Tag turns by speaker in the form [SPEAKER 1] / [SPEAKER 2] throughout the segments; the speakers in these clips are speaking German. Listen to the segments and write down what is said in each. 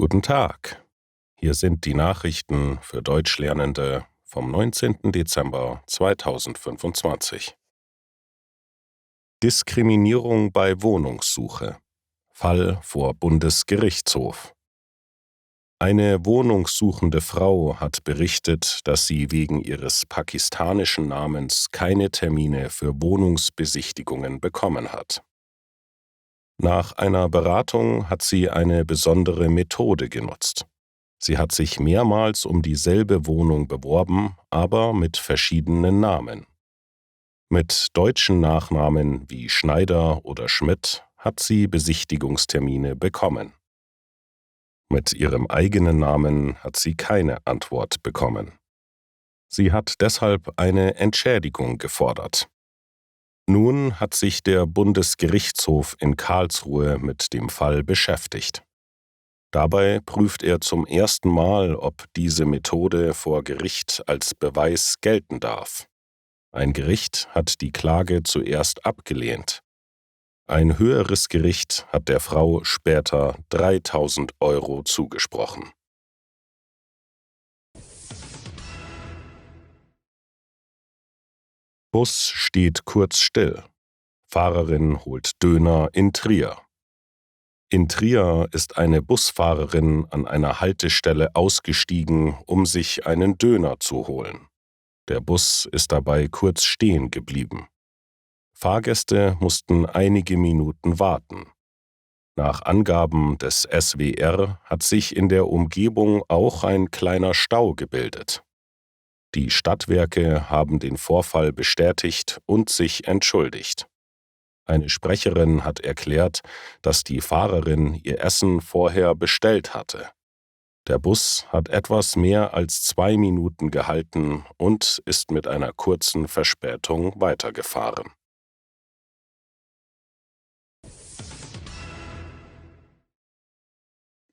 [SPEAKER 1] Guten Tag. Hier sind die Nachrichten für Deutschlernende vom 19. Dezember 2025. Diskriminierung bei Wohnungssuche. Fall vor Bundesgerichtshof. Eine wohnungssuchende Frau hat berichtet, dass sie wegen ihres pakistanischen Namens keine Termine für Wohnungsbesichtigungen bekommen hat. Nach einer Beratung hat sie eine besondere Methode genutzt. Sie hat sich mehrmals um dieselbe Wohnung beworben, aber mit verschiedenen Namen. Mit deutschen Nachnamen wie Schneider oder Schmidt hat sie Besichtigungstermine bekommen. Mit ihrem eigenen Namen hat sie keine Antwort bekommen. Sie hat deshalb eine Entschädigung gefordert. Nun hat sich der Bundesgerichtshof in Karlsruhe mit dem Fall beschäftigt. Dabei prüft er zum ersten Mal, ob diese Methode vor Gericht als Beweis gelten darf. Ein Gericht hat die Klage zuerst abgelehnt. Ein höheres Gericht hat der Frau später 3.000 € zugesprochen. Bus steht kurz still. Fahrerin holt Döner in Trier. In Trier ist eine Busfahrerin an einer Haltestelle ausgestiegen, um sich einen Döner zu holen. Der Bus ist dabei kurz stehen geblieben. Fahrgäste mussten einige Minuten warten. Nach Angaben des SWR hat sich in der Umgebung auch ein kleiner Stau gebildet. Die Stadtwerke haben den Vorfall bestätigt und sich entschuldigt. Eine Sprecherin hat erklärt, dass die Fahrerin ihr Essen vorher bestellt hatte. Der Bus hat etwas mehr als 2 Minuten gehalten und ist mit einer kurzen Verspätung weitergefahren.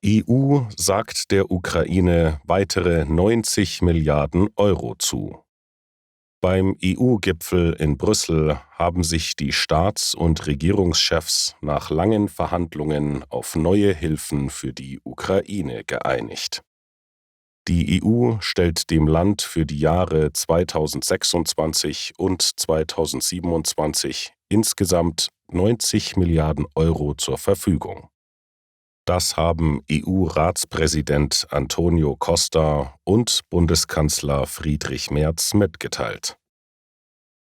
[SPEAKER 1] EU sagt der Ukraine weitere 90 Milliarden € zu. Beim EU-Gipfel in Brüssel haben sich die Staats- und Regierungschefs nach langen Verhandlungen auf neue Hilfen für die Ukraine geeinigt. Die EU stellt dem Land für die Jahre 2026 und 2027 insgesamt 90 Milliarden € zur Verfügung. Das haben EU-Ratspräsident Antonio Costa und Bundeskanzler Friedrich Merz mitgeteilt.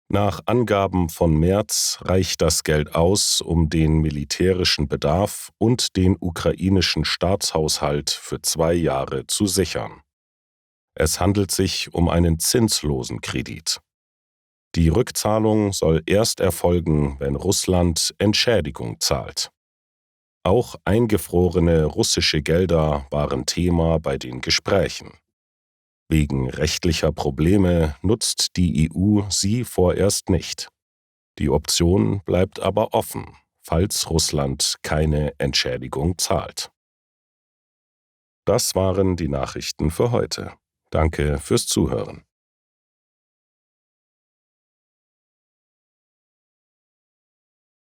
[SPEAKER 1] Nach Angaben von Merz reicht das Geld aus, um den militärischen Bedarf und den ukrainischen Staatshaushalt für 2 Jahre zu sichern. Es handelt sich um einen zinslosen Kredit. Die Rückzahlung soll erst erfolgen, wenn Russland Entschädigung zahlt. Auch eingefrorene russische Gelder waren Thema bei den Gesprächen. Wegen rechtlicher Probleme nutzt die EU sie vorerst nicht. Die Option bleibt aber offen, falls Russland keine Entschädigung zahlt. Das waren die Nachrichten für heute. Danke fürs Zuhören.